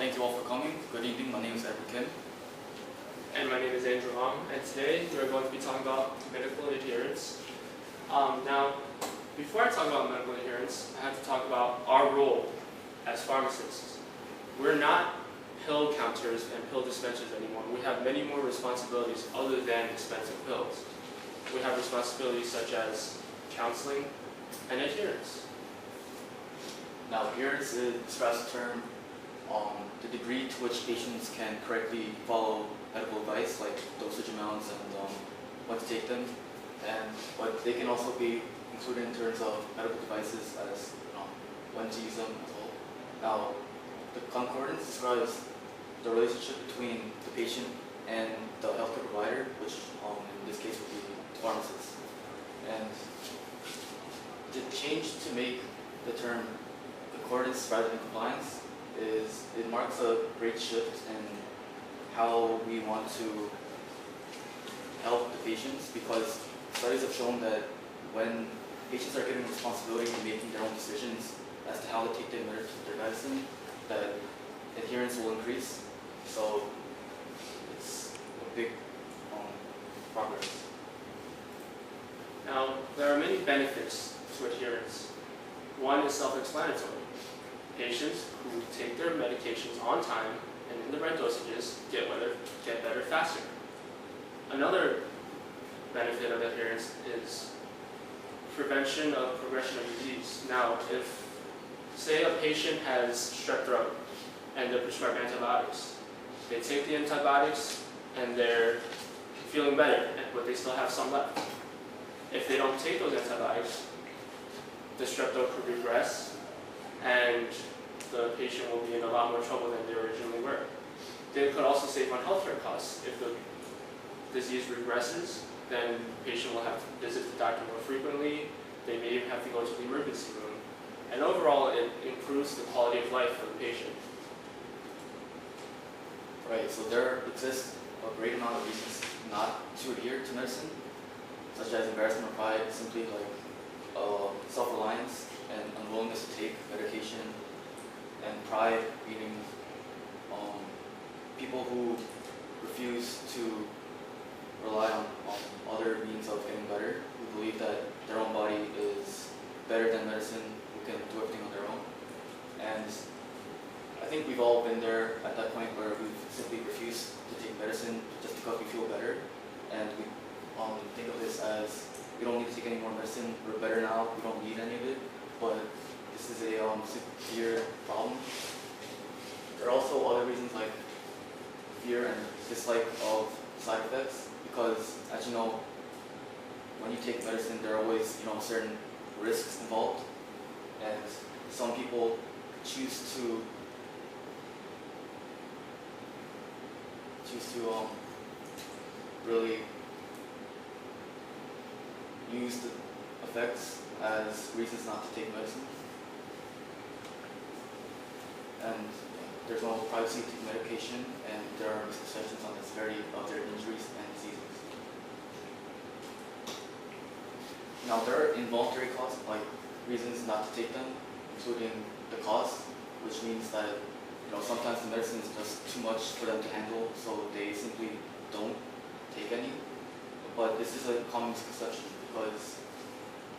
Thank you all for coming. Good evening. My name is Edward Kim. And my name is Andrew Hong, and today we're going to be talking about medical adherence. Now, before I talk about medical adherence, I have to talk about our role as pharmacists. We're not pill counters and pill dispensers anymore. We have many more responsibilities other than dispensing pills. We have responsibilities such as counseling and adherence. Now, adherence describes the term the degree to which patients can correctly follow medical advice, like dosage amounts and when to take them, but they can also be included in terms of medical devices as when to use them as well. Now, the concordance describes the relationship between the patient and the healthcare provider, which in this case would be the pharmacist. And the change to make the term concordance rather than compliance it marks a great shift in how we want to help the patients, because studies have shown that when patients are given responsibility in making their own decisions as to how to take their medicine, that adherence will increase. So it's a big progress. Now, there are many benefits to adherence. One is self-explanatory. Patients who take their medications on time and in the right dosages get better faster. Another benefit of adherence is prevention of progression of disease. Now, if, say, a patient has strep throat and they're prescribed antibiotics, they take the antibiotics and they're feeling better, but they still have some left. If they don't take those antibiotics, the strep throat could regress, and the patient will be in a lot more trouble than they originally were. They could also save on healthcare costs. If the disease regresses, then the patient will have to visit the doctor more frequently. They may even have to go to the emergency room. And overall, it improves the quality of life for the patient. Right, so there exists a great amount of reasons not to adhere to medicine, such as embarrassment or pride, simply like self-reliance and unwillingness to take medication, and pride meaning people who refuse to rely on other means of getting better, who believe that their own body is better than medicine, who can do everything on their own. And I think we've all been there at that point where we've simply refused to take medicine just because we feel better, and we think of this as we don't need to take any more medicine, we're better now, we don't need any of it, but this is a severe problem. There are also other reasons like fear and dislike of side effects, because as you know, when you take medicine, there are always certain risks involved, and some people choose to really use the effects as reasons not to take medicine. And there's no privacy to take medication, and there are misconceptions on the severity of their injuries and diseases. Now, there are involuntary costs, like reasons not to take them, including the cost, which means that sometimes the medicine is just too much for them to handle, so they simply don't take any. But this is a common misconception, because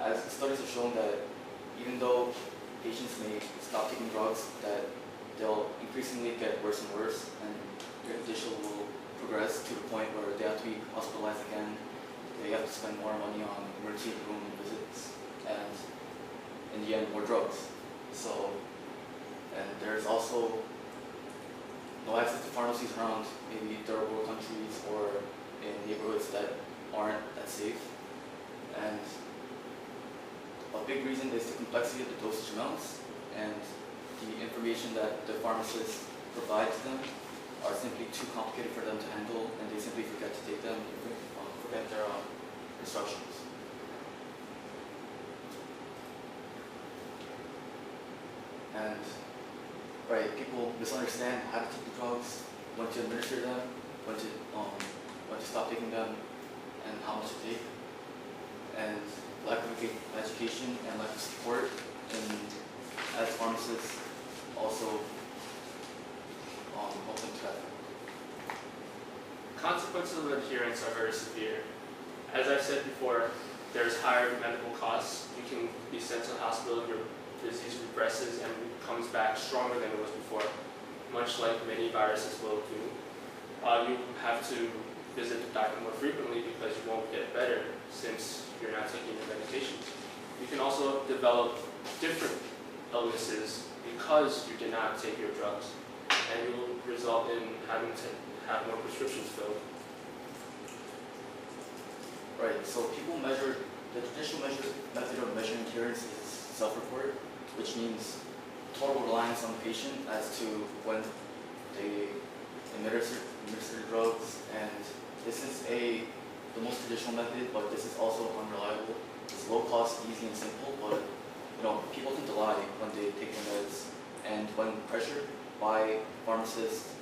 as studies have shown that even though patients may stop taking drugs, that they'll increasingly get worse and worse, and their condition will progress to the point where they have to be hospitalized again. They have to spend more money on emergency room visits, and in the end, more drugs. So, and there's also no access to pharmacies around maybe third world countries or in neighborhoods that aren't that safe. And a big reason is the complexity of the dosage amounts, and the information that the pharmacists provide to them are simply too complicated for them to handle, and they simply forget to take them, forget their instructions. And people misunderstand how to take the drugs, when to administer them, when to stop taking them, and how much to take. And lack of education and lack of support as pharmacists also consequences of adherence are very severe. As I've said before, there's higher medical costs. You can be sent to the hospital if your disease regresses and comes back stronger than it was before, much like many viruses will do. You have to visit the doctor more frequently because you won't get better since you're not taking your medications. You can also develop different illnesses because you did not take your drugs, and it will result in having to have more prescriptions filled. Right, so the traditional method of measuring adherence is self-report, which means total reliance on the patient as to when they administer drugs, and this is the most traditional method, but this is also unreliable. It's low cost, easy, and simple, but people tend to lie when they take their meds, and when pressured by pharmacists,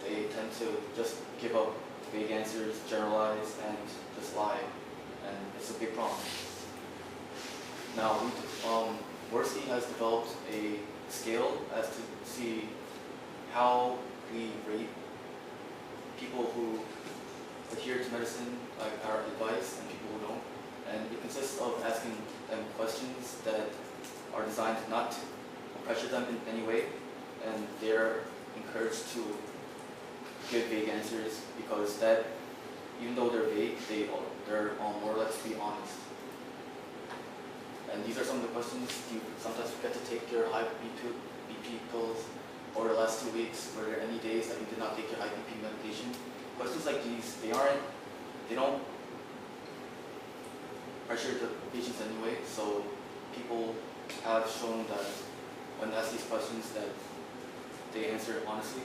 they tend to just give up vague answers, generalize, and just lie, and it's a big problem. Now, Worsley has developed a scale as to see how we rate people who adhere to medicine, like our advice, and people who don't. And it consists of asking them questions that are designed not to pressure them in any way, and they're encouraged to give vague answers because that, even though they're vague, they're more or less to be honest. And these are some of the questions. Do you sometimes forget to take your high BP pills over the last 2 weeks? Were there any days that you did not take your high BP medication? Questions like these, they don't pressure the patients anyway, so people have shown that when asked these questions that they answer honestly.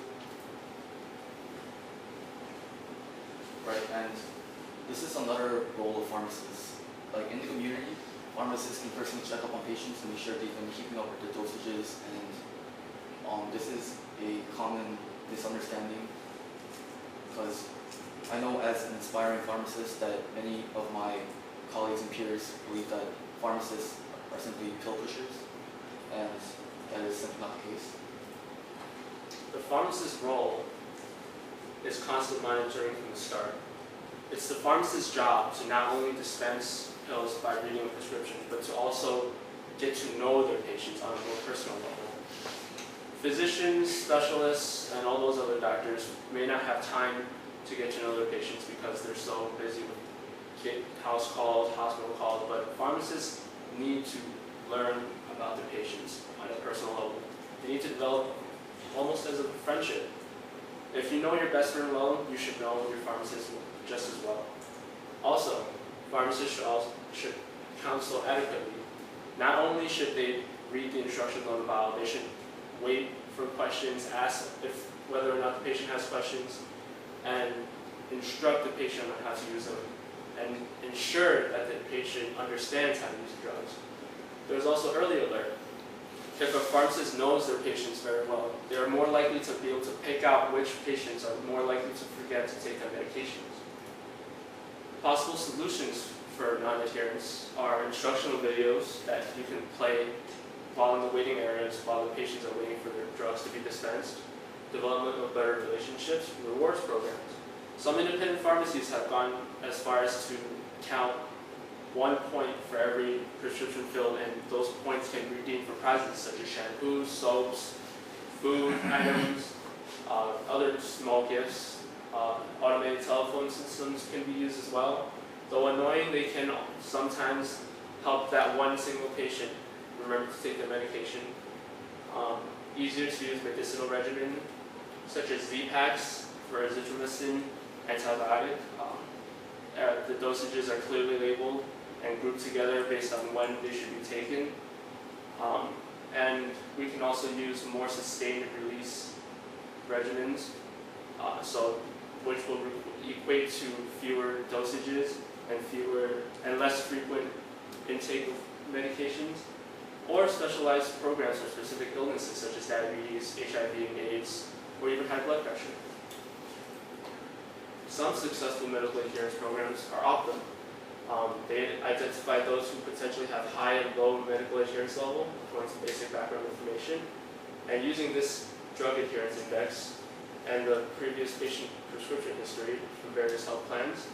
Right, and this is another role of pharmacists. Like in the community, pharmacists can personally check up on patients to make sure they've been keeping up with the dosages, and this is a common misunderstanding because I know as an aspiring pharmacist that many of my colleagues and peers believe that pharmacists are simply pill pushers, and that is simply not the case. The pharmacist's role is constant monitoring from the start. It's the pharmacist's job to not only dispense pills by reading a prescription, but to also get to know their patients on a more personal level. Physicians, specialists, and all those other doctors may not have time to get to know their patients because they're so busy with house calls, hospital calls, but pharmacists need to learn about their patients on a personal level. They need to develop almost as a friendship. If you know your best friend well, you should know your pharmacist just as well. Also, pharmacists should counsel adequately. Not only should they read the instructions on the bottle, they should wait for questions, ask whether or not the patient has questions, and instruct the patient on how to use them, and ensure that the patient understands how to use the drugs. There's also early alert. If a pharmacist knows their patients very well, they are more likely to be able to pick out which patients are more likely to forget to take their medications. Possible solutions for non-adherence are instructional videos that you can play while in the waiting areas while the patients are waiting for their drugs to be dispensed, development of better relationships, rewards programs. Some independent pharmacies have gone as far as to count 1 point for every prescription filled, and those points can be redeemed for prizes such as shampoos, soaps, food items, other small gifts. Automated telephone systems can be used as well. Though annoying, they can sometimes help that one single patient remember to take their medication. Easier to use medicinal regimen such as Z-Packs for azithromycin, antibiotic. The dosages are clearly labeled and grouped together based on when they should be taken. And we can also use more sustained release regimens, which will equate to fewer dosages and less frequent intake of medications, or specialized programs for specific illnesses such as diabetes, HIV and AIDS, or even high blood pressure. Some successful medical adherence programs are Optum. They identify those who potentially have high and low medical adherence level according to basic background information. And using this drug adherence index, and the previous patient prescription history from various health plans,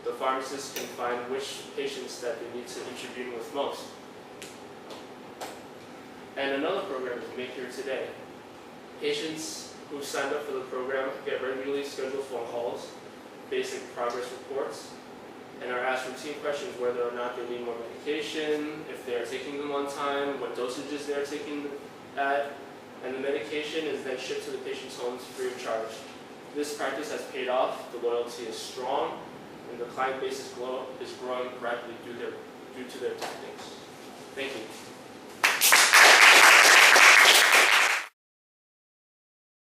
the pharmacist can find which patients that they need to intervene with most. And another program is Make Here Today. Patients who signed up for the program get regularly scheduled phone calls, basic progress reports, and are asked routine questions whether or not they need more medication, if they are taking them on time, what dosages they are taking at, and the medication is then shipped to the patient's homes free of charge. This practice has paid off, the loyalty is strong, and the client base is growing rapidly due to their tactics. Thank you.